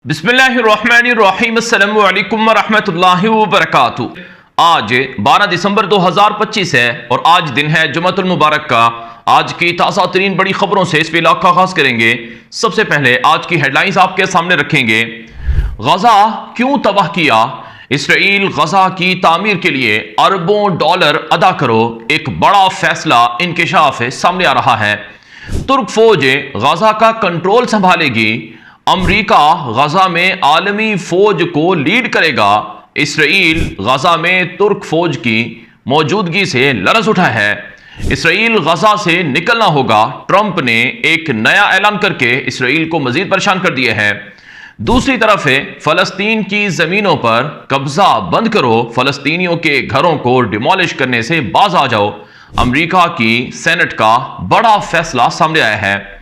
बिस्मिल्लाहिर्रहमानिर्रहीम अस्सलामु अलैकुम वरहमतुल्लाहि वबरकातुहू। आज 12 दिसंबर 2025 है और आज दिन है जुमअतुल मुबारक का। आज की ताज़ा तरीन बड़ी खबरों से इस व्लॉग का आगाज करेंगे। सबसे पहले आज की हेडलाइंस आपके सामने रखेंगे। गजा क्यों तबाह किया, इसराइल गजा की तामीर के लिए अरबों डॉलर अदा करो, एक बड़ा फैसला इंकिशाफ सामने आ रहा है। तुर्क फौज गजा का कंट्रोल संभालेगी, अमरीका गजा में आलमी फौज को लीड करेगा। इसराइल गजा में तुर्क फौज की मौजूदगी से लरज़ उठा है। इसराइल गजा से निकलना होगा, ट्रंप ने एक नया ऐलान करके इसराइल को मजीद परेशान कर दिया है। दूसरी तरफ फलस्तीन की जमीनों पर कब्जा बंद करो, फलस्तीनियों के घरों को डिमोलिश करने से बाज आ जाओ। अमरीका की सेनेट का बड़ा फैसला सामने आया है।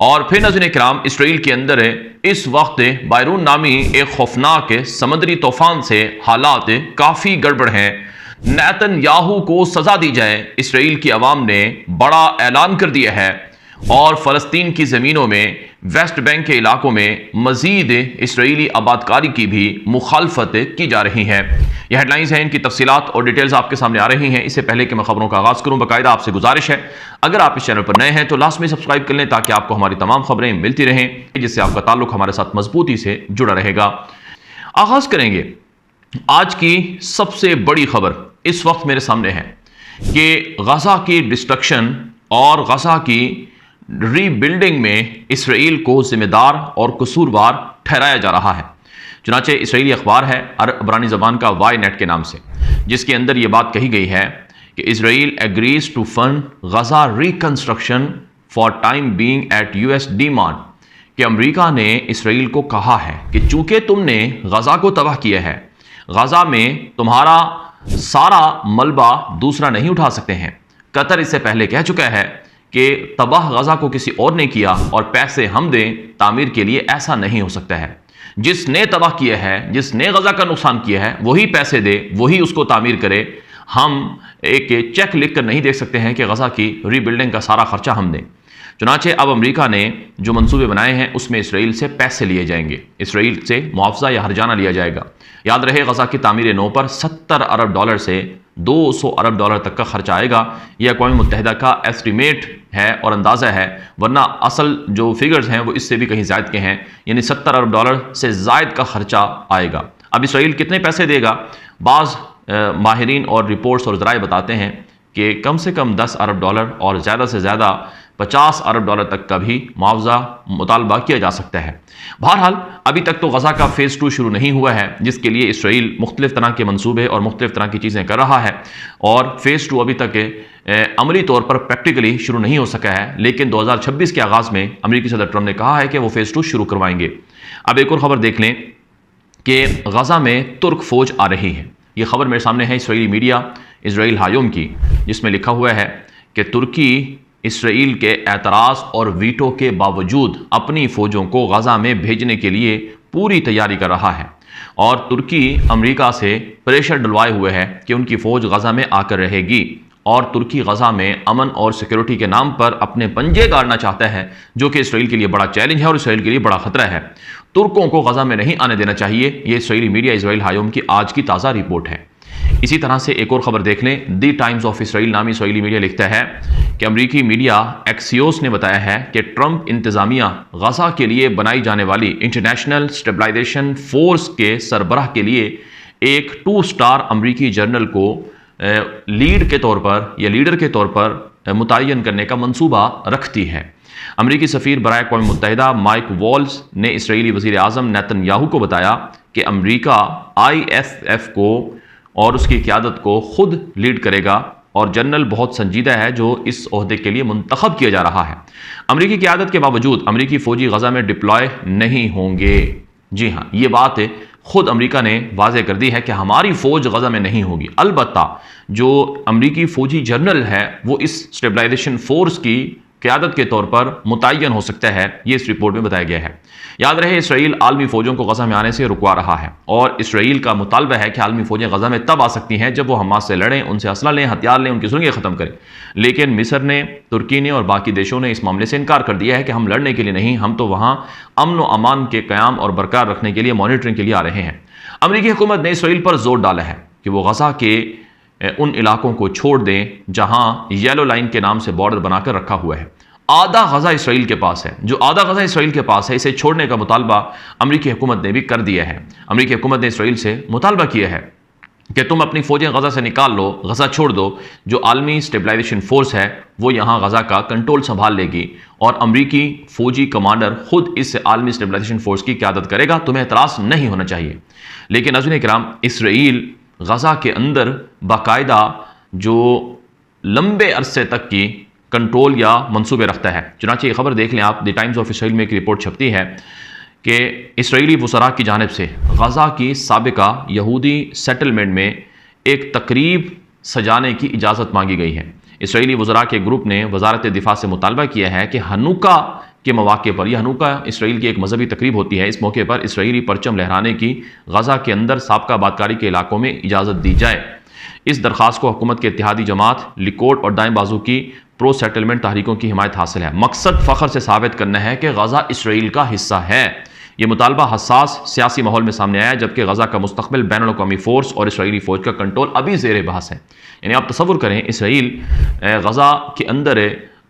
और फिर नाज़रीन किराम, इसराइल के अंदर इस वक्त बायरून नामी एक खौफनाक समुद्री तूफान से हालात काफ़ी गड़बड़ हैं। नेतन्याहू को सजा दी जाए, इसराइल की आवाम ने बड़ा ऐलान कर दिया है। और फ़लस्तीन की ज़मीनों में वेस्ट बैंक के इलाकों में मज़ीद इसराइली आबादकारी की भी मुखालफत की जा रही है। यह हेडलाइंस हैं, इनकी तफसीलात और डिटेल्स आपके सामने आ रही हैं। इससे पहले कि मैं खबरों का आगाज़ करूँ, बाकायदा आपसे गुजारिश है, अगर आप इस चैनल पर नए हैं तो लाजमी सब्सक्राइब कर लें ताकि आपको हमारी तमाम खबरें मिलती रहें, जिससे आपका ताल्लुक हमारे साथ मजबूती से जुड़ा रहेगा। आगाज़ करेंगे आज की सबसे बड़ी खबर इस वक्त मेरे सामने है कि गजा की डिस्ट्रक्शन और गजा की रीबिल्डिंग में इसराइल को जिम्मेदार और कसूरवार ठहराया जा रहा है। चुनाचे इसराइली अखबार है अबरानी ज़बान का वाई नेट के नाम से, जिसके अंदर यह बात कही गई है कि Israel agrees to fund Gaza reconstruction for time being at US demand, कि अमेरिका ने इसराइल को कहा है कि चूंकि तुमने गजा को तबाह किया है, गजा में तुम्हारा सारा मलबा दूसरा नहीं उठा सकते हैं। कतर इससे पहले कह चुका है कि तबाह गजा को किसी और ने किया और पैसे हम दें तामीर के लिए, ऐसा नहीं हो सकता है। जिसने तबाह किया है, जिसने गजा का नुकसान किया है, वही पैसे दे, वही उसको तामीर करे। हम एक चेक लिख कर नहीं देख सकते हैं कि गजा की रीबिल्डिंग का सारा खर्चा हम दें। चुनाचे अब अमेरिका ने जो मंसूबे बनाए हैं उसमें इसराइल से पैसे लिए जाएंगे, इसराइल से मुआवजा या हर्जाना लिया जाएगा। याद रहे, गजा की तामीर नौ पर 70 अरब डॉलर से 200 अरब डॉलर तक का खर्चा आएगा। यह अक़वाम मुत्तहिदा का एस्टिमेट है और अंदाज़ा है, वरना असल जो फिगर्स हैं वो इससे भी कहीं ज़ायद के हैं, यानी 70 अरब डॉलर से ज़ायद का खर्चा आएगा। अब इसराइल कितने पैसे देगा? बाज़ माहिरीन और रिपोर्ट्स और ज़राए बताते हैं कि कम से कम 10 अरब डॉलर और ज़्यादा से ज़्यादा 50 अरब डॉलर तक का भी मुआवजा मुतालबा किया जा सकता है। बहरहाल अभी तक तो गजा का फ़ेज़ 2 शुरू नहीं हुआ है, जिसके लिए इसराइल मुख्तलिफ तरह के मंसूबे और मुख्तलिफ तरह की चीज़ें कर रहा है। और फ़ेज़ 2 अभी तक अमली तौर पर प्रैक्टिकली शुरू नहीं हो सका है, लेकिन 2026 के आगाज़ में अमेरिकी सदर ट्रंप ने कहा है कि वो फ़ेज़ 2 शुरू करवाएंगे। अब एक और ख़बर देख लें कि गजा में तुर्क फ़ौज आ रही है। ये खबर मेरे सामने है इसराइली मीडिया इजराइल हायोम की, जिसमें लिखा हुआ है कि तुर्की इसराइल के एतराज़ और वीटो के बावजूद अपनी फ़ौजों को गजा में भेजने के लिए पूरी तैयारी कर रहा है। और तुर्की अमेरिका से प्रेशर डलवाए हुए है कि उनकी फ़ौज गजा में आकर रहेगी। और तुर्की गजा में अमन और सिक्योरिटी के नाम पर अपने पंजे गाड़ना चाहता है, जो कि इसराइल के लिए बड़ा चैलेंज है और इसराइल के लिए बड़ा खतरा है। तुर्कों को गजा में नहीं आने देना चाहिए, ये इसराइली मीडिया इजराइल हायोम की आज की ताज़ा रिपोर्ट है। इसी तरह से एक और खबर देख लें। दी टाइम्स ऑफ इसराइल नामी इसराइली मीडिया लिखता है कि अमरीकी मीडिया एक्सियोस ने बताया है कि ट्रंप इंतज़ामिया गजा के लिए बनाई जाने वाली इंटरनेशनल स्टेबलाइजेशन फोर्स के सरबराह के लिए एक 2 स्टार अमरीकी जनरल को लीड के तौर पर या लीडर के तौर पर मुतय्यन करने का मंसूबा रखती है। अमरीकी सफ़ीर बराए अक़वाम मुत्तहिदा माइक वॉल्स ने इसराइली वज़ीर आज़म नेतन्याहू को बताया कि अमरीका ISF को और उसकी क़यादत को खुद लीड करेगा और जनरल बहुत संजीदा है जो इस ओहदे के लिए मुंतखब किया जा रहा है। अमरीकी क़यादत के बावजूद अमरीकी फ़ौजी गजा में डिप्लॉय नहीं होंगे। जी हाँ, ये बात खुद अमरीका ने वाज़ेह कर दी है कि हमारी फ़ौज गजा में नहीं होगी। अलबत्ता जो अमरीकी फ़ौजी जनरल है वो इस स्टेबलाइजेशन फोर्स की क़यादत के तौर पर मुतय्यन हो सकता है, ये इस रिपोर्ट में बताया गया है। याद रहे, इसराइल आलमी फ़ौजों को गज़ा में आने से रुकवा रहा है और इसराइल का मुतालबा है कि आलमी फ़ौजें गज़ा में तब आ सकती हैं जब वो हमास से लड़ें, उनसे असला लें, हथियार लें, उनकी सुरंगें ख़त्म करें। लेकिन मिस्र ने, तुर्की ने और बाकी देशों ने इस मामले से इनकार कर दिया है कि हम लड़ने के लिए नहीं, हम तो वहाँ अमन व अमान के क़याम और बरकरार रखने के लिए, मॉनिटरिंग के लिए आ रहे हैं। अमरीकी हुकूमत ने इसराइल पर जोर डाला है कि वो गज़ा के उन इलाकों को छोड़ दें जहां येलो लाइन के नाम से बॉर्डर बनाकर रखा हुआ है। आधा गज़ा इसराइल के पास है। जो आधा गज़ा इसराइल के पास है, इसे छोड़ने का मुतालबा अमरीकी हुकूमत ने भी कर दिया है। अमरीकी हुकूमत ने इसराइल से मुतालबा किया है कि तुम अपनी फ़ौजें गज़ा से निकाल लो, गज़ा छोड़ दो। जो आलमी स्टेबलाइजेशन फोर्स है वो यहाँ गज़ा का कंट्रोल संभाल लेगी और अमरीकी फ़ौजी कमांडर खुद इस आलमी स्टेबलाइजेशन फोर्स की क़यादत करेगा। तुम्हें एतराज़ नहीं होना चाहिए। लेकिन नाज़रीन किराम, इसराइल गज़ा के अंदर बाकायदा जो लंबे अरसे तक की कंट्रोल या मंसूबे रखता है। चुनांचे ये खबर देख लें आप, द टाइम्स ऑफ इसराइल में एक रिपोर्ट छपती है कि इसराइली वज़रा की जानिब से गज़ा की साबिका यहूदी सेटलमेंट में एक तकरीब सजाने की इजाज़त मांगी गई है। इसराइली वज़रा के ग्रुप ने वजारत दिफा से मुतालबा किया है कि हनुका के मौके पर, यह हनुका इसराइल की एक मजहबी तकरीब होती है, इस मौके पर इसराइली परचम लहराने की गज़ा के अंदर साबका आबादकारी के इलाकों में इजाज़त दी जाए। इस दरख्वास्त को हुकूमत के इत्तेहादी जमात, लिकोड और दाएं बाजू की प्रो सेटलमेंट तहरीकों की हिमायत हासिल है। मकसद फ़ख्र से साबित करना है कि गज़ा इसराइल का हिस्सा है। ये मुतालबा हसास सियासी माहौल में सामने आया जबकि गज़ा का मुस्तक़बिल बैनुल अक़वामी फ़ोर्स और इसराइली फ़ौज का कंट्रोल अभी ज़ेर बहस है। यानी आप तसव्वुर करें, इसराइल गज़ा के अंदर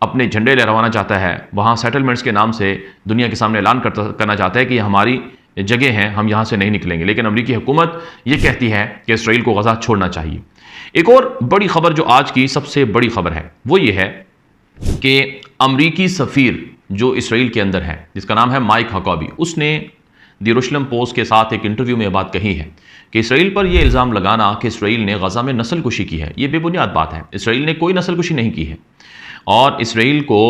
अपने झंडे लहराना चाहता है, वहाँ सेटलमेंट्स के नाम से दुनिया के सामने ऐलान करना चाहता है कि हमारी जगह हैं, हम यहाँ से नहीं निकलेंगे। लेकिन अमरीकी हुकूमत ये कहती है कि इसराइल को गज़ा छोड़ना चाहिए। एक और बड़ी खबर जो आज की सबसे बड़ी खबर है वो ये है कि अमरीकी सफ़ीर जो इसराइल के अंदर है, जिसका नाम है माइक हकाबी, उसने द यरूशलेम पोस्ट के साथ एक इंटरव्यू में बात कही है कि इसराइल पर यह इल्ज़ाम लगाना कि इसराइल ने गज़ा में नस्लकुशी की है, ये बेबुनियाद बात है। इसराइल ने कोई नस्लकुशी नहीं की है और इसराइल को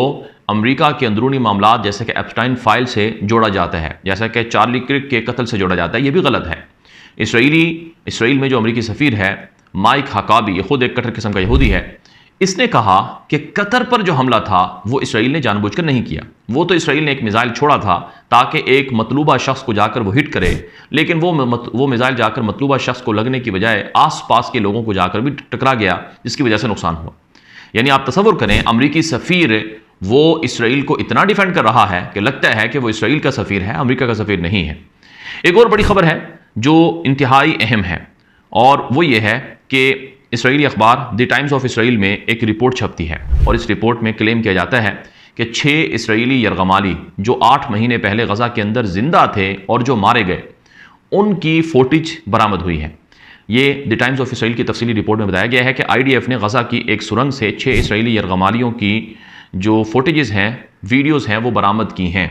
अमेरिका के अंदरूनी मामला जैसे कि एप्स्टाइन फाइल से जोड़ा जाता है, जैसा कि चार्ली क्रिक के कत्ल से जोड़ा जाता है, ये भी गलत है। इसराइल में जो अमरीकी सफ़ीर है माइक हकाबी, ये खुद एक कट्टर किस्म का यहूदी है, इसने कहा कि कतर पर जो हमला था वो इसराइल ने जानबूझकर नहीं किया। वो तो इसराइल ने एक मिसाइल छोड़ा था ताकि एक मतलूबा शख्स को जाकर वो हिट करे, लेकिन वो मिसाइल जाकर मतलूबा शख्स को लगने की बजाय आसपास के लोगों को जाकर भी टकरा गया, जिसकी वजह से नुकसान हुआ। यानी आप तसव्वुर करें, अमरीकी सफ़ीर वो इसराइल को इतना डिफेंड कर रहा है कि लगता है कि वो इसराइल का सफ़ीर है, अमेरिका का सफ़ीर नहीं है। एक और बड़ी खबर है जो इंतहाई अहम है और वो ये है कि इसराइली अखबार द टाइम्स ऑफ इसराइल में एक रिपोर्ट छपती है और इस रिपोर्ट में क्लेम किया जाता है कि 6 इसराइली यरगमाली जो 8 महीने पहले गज़ा के अंदर जिंदा थे और जो मारे गए, उनकी फोटेज बरामद हुई है। ये द टाइम्स ऑफ इसराइल की तफसीली रिपोर्ट में बताया गया है कि IDF ने गज़ा की एक सुरंग से 6 इसराइली यरगमालियों की जो फोटेजेस हैं, वीडियोज़ हैं, वो बरामद की हैं।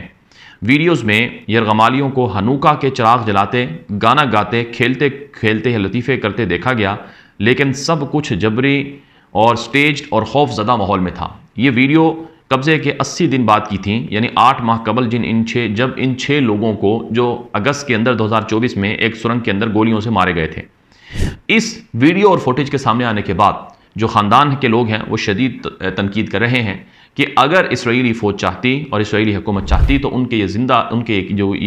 वीडियोज़ में यरगमालियों को हनुका के चिराग जलाते, गाना गाते, खेलते खेलते लतीफ़े करते देखा गया, लेकिन सब कुछ जबरी और स्टेज्ड और खौफजदा माहौल में था। ये वीडियो कब्ज़े के 80 दिन बाद की थी, यानी 8 माह कबल जब इन 6 लोगों को जो अगस्त के अंदर 2024 में एक सुरंग के अंदर गोलियों से मारे गए थे। इस वीडियो और फुटेज के सामने आने के बाद जो ख़ानदान के लोग हैं वो शदीद तनकीद कर रहे हैं कि अगर इसराइली फ़ौज चाहती और इसराइली हुकूमत चाहती तो उनके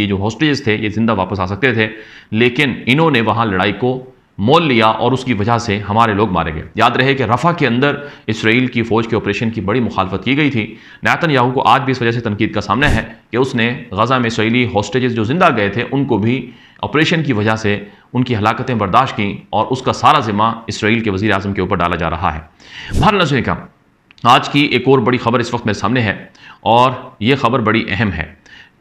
जो हॉस्टेजेस थे ये ज़िंदा वापस आ सकते थे, लेकिन इन्होंने वहाँ लड़ाई को मोल लिया और उसकी वजह से हमारे लोग मारे गए। याद रहे कि रफ़ा के अंदर इसराइल की फ़ौज के ऑपरेशन की बड़ी मुखालफत की गई थी। नेतन्याहू को आज भी इस वजह से तनकीद का सामना है कि उसने गज़ा में इसराइली हॉस्टेजेस जो ज़िंदा गए थे उनको भी ऑपरेशन की वजह से उनकी हलाकतें बर्दाश्त की और उसका सारा ज़िम्मा इसराइल के वज़ीर आज़म के ऊपर डाला जा रहा है। बहरहाल नाज़रीन का आज की एक और बड़ी खबर इस वक्त मेरे सामने है और ये खबर बड़ी अहम है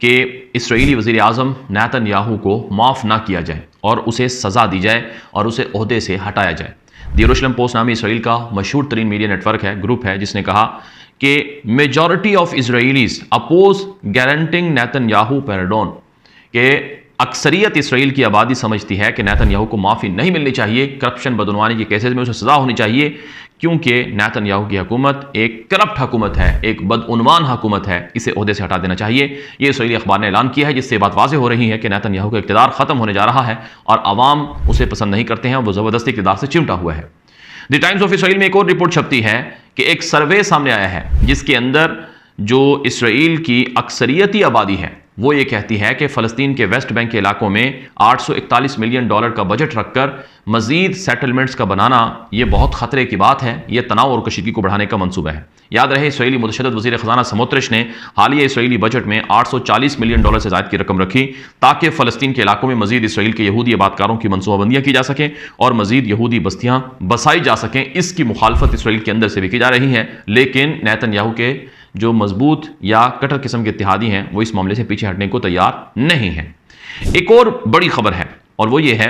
कि इसराइली वज़ीर आज़म नेतन्याहू को माफ़ ना किया जाए और उसे सज़ा दी जाए और उसे ओहदे से हटाया जाए। द यरूशलेम पोस्ट नामी इसराइल का मशहूर तरीन मीडिया नेटवर्क है, ग्रुप है, जिसने कहा कि majority of Israelis oppose granting Netanyahu pardon, के अक्सरियत इसराइल की आबादी समझती है कि नेतन्याहू को माफ़ी नहीं मिलनी चाहिए, करप्शन बदनवानी के केसेस में उसे सज़ा होनी चाहिए, क्योंकि नेतन्याहू की हुकूमत एक करप्ट हुकूमत है, एक बदउनवान हुकूमत है, इसे ओहदे से हटा देना चाहिए। ये इसराइली अखबार ने ऐलान किया है, जिससे बात वाज़ेह हो रही है कि नेतन्याहू का इक़्तिदार ख़त्म होने जा रहा है और अवाम उसे पसंद नहीं करते हैं, वो ज़बरदस्ती इक़्तिदार से चिमटा हुआ है। द टाइम्स ऑफ इसराइल में एक और रिपोर्ट छपती है कि एक सर्वे सामने आया है जिसके अंदर जो इसराइल की अक्सरियती आबादी है वो ये कहती है कि फ़लस्तीन के वेस्ट बैंक के इलाकों में 841 मिलियन डॉलर का बजट रखकर मजीद सेटलमेंट्स का बनाना ये बहुत ख़तरे की बात है। यह तनाव और कशीदगी को बढ़ाने का मंसूबा है। याद रहे, इसराइली मुतशद्दिद वज़ीर ख़ज़ाना समुत्रिश ने हालिया इसराइली बजट में 840 मिलियन डॉलर से ज़ायद की रकम रखी ताकि फ़लस्तीन के इलाकों में मजीद इसराइल के यहूदी आबादकारों की मनसूबाबंदियाँ की जा सकें और मजीद यहूदी बस्तियाँ बसाई जा सकें। इसकी मुखालफत इसराइल के अंदर से भी की जा रही है, लेकिन नेतन्याहू के जो मजबूत या कट्टर किस्म के इत्तेहादी हैं वो इस मामले से पीछे हटने को तैयार नहीं है। एक और बड़ी खबर है और वो ये है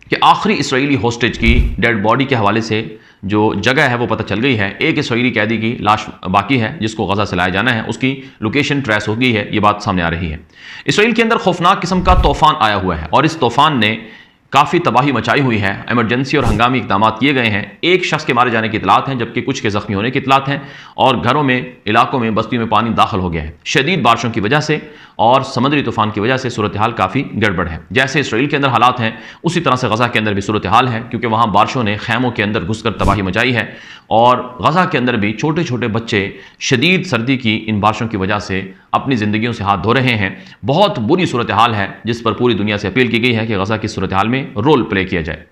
कि आखिरी इसराइली होस्टेज की डेड बॉडी के हवाले से जो जगह है वो पता चल गई है। एक इसराइली कैदी की लाश बाकी है जिसको गजा से लाया जाना है, उसकी लोकेशन ट्रेस हो गई है, ये बात सामने आ रही है। इसराइल के अंदर खौफनाक किस्म का तूफान आया हुआ है और इस तूफान ने काफ़ी तबाही मचाई हुई है। इमरजेंसी और हंगामी इकदाम किए गए हैं। एक शख्स के मारे जाने की इतलात हैं जबकि कुछ के जख्मी होने की इतलात हैं और घरों में, इलाकों में, बस्तियों में पानी दाखिल हो गया है। शदीद बारिशों की वजह से और समुद्री तूफान की वजह से सूरत हाल काफ़ी गड़बड़ है। जैसे इसराइल के अंदर हालात हैं उसी तरह से गजा के अंदर भी सूरत हाल है, क्योंकि वहाँ बारिशों ने खैमों के अंदर घुसकर तबाही मचाई है और गजा के अंदर भी छोटे छोटे बच्चे शदीद सर्दी की इन बारिशों की वजह से अपनी ज़िंदगियों से हाथ धो रहे हैं। बहुत बुरी सूरत हाल है जिस पर पूरी दुनिया से अपील की गई है कि गजा की सूरत हाल में रोल प्ले किया जाए।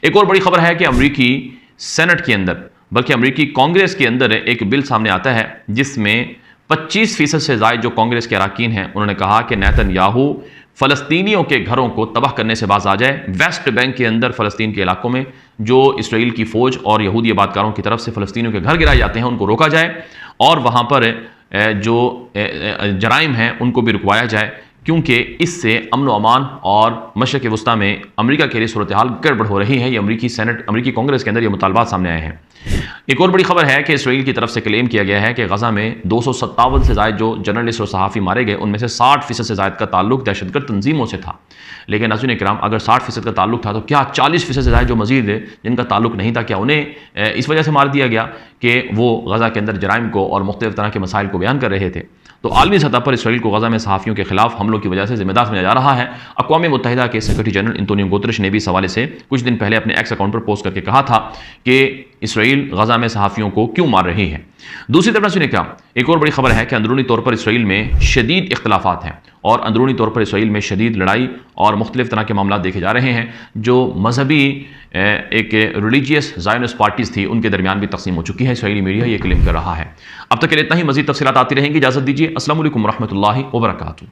एक और बड़ी खबर है कि अमरीकी सेनेट के अंदर, बल्कि अमरीकी कांग्रेस के अंदर एक बिल सामने आता है जिसमें 25% से ज़ायद जो कांग्रेस के अरकान हैं उन्होंने कहा कि नेतन्याहू फ़लस्तीनियों के घरों को तबाह करने से बाज आ जाए। वेस्ट बैंक के अंदर फ़लस्तीन के इलाकों में जो इसराइल की फ़ौज और यहूदी आबादकारों की तरफ से फ़लस्तीनियों के घर गिराए जाते हैं उनको रोका जाए और वहाँ पर जो जराइम हैं उनको भी रुकवाया जाए, क्योंकि इससे अमन व अमान और मशरक़ वस्ता में अमेरिका के लिए सूरत हाल गड़बड़ हो रही है। ये अमेरिकी सेनेट, अमेरिकी कांग्रेस के अंदर ये मुतालबात सामने आए हैं। एक और बड़ी खबर है कि इसराइल की तरफ से क्लेम किया गया है कि गजा में 257 से ज़ायद जो जर्नलिस्ट और सहाफ़ी मारे गए उनमें से 60% से ज़ायद का ताल्लुक दहशतगर्द तंजीमों से था। लेकिन नाज़रीन किराम, अगर 60% का ताल्लुक था तो क्या 40% से ज़ायद जो मजीद जिनका ताल्लुक नहीं था, क्या उन्हें इस वजह से मार दिया गया कि वो गजा के अंदर जराइम को और मुख्तलिफ तरह के मसाइल को बयान कर रहे थे? तो आलमी सतह पर इसराइल को गजा में सहाफ़ियों के खिलाफ हमलों की वजह से जिम्मेदार समझा जा रहा है। अक़वाम मुत्तहिदा के सेक्रेटरी जनरल एंटोनियो गुतरश ने भी इस हवाले से कुछ दिन पहले अपने एक्स अकाउंट पर पोस्ट करके कहा था कि इसराइल गजा में सहाफ़ियों को क्यों मार रही है। दूसरी तरफ सुनिए क्या, एक और बड़ी खबर है कि अंदरूनी तौर पर इसराइल में शदीद इख्तलाफात हैं और अंदरूनी तौर पर इसराइल में शदीद लड़ाई और मुख्तलिफ तरह के मामला देखे जा रहे हैं। जो मजहबी एक रिलीजियस ज़ायनिस्ट पार्टीज़ थी उनके दरमियान भी तकसीम हो चुकी है। इसराइली मीडिया ये क्लेम कर रहा है। अब तक के लिए इतना ही, मज़ीद तफसीलात आती रहेंगी। इजाज़त दीजिए। अस्सलामु अलैकुम रहमतुल्लाहि व बरकातुहू।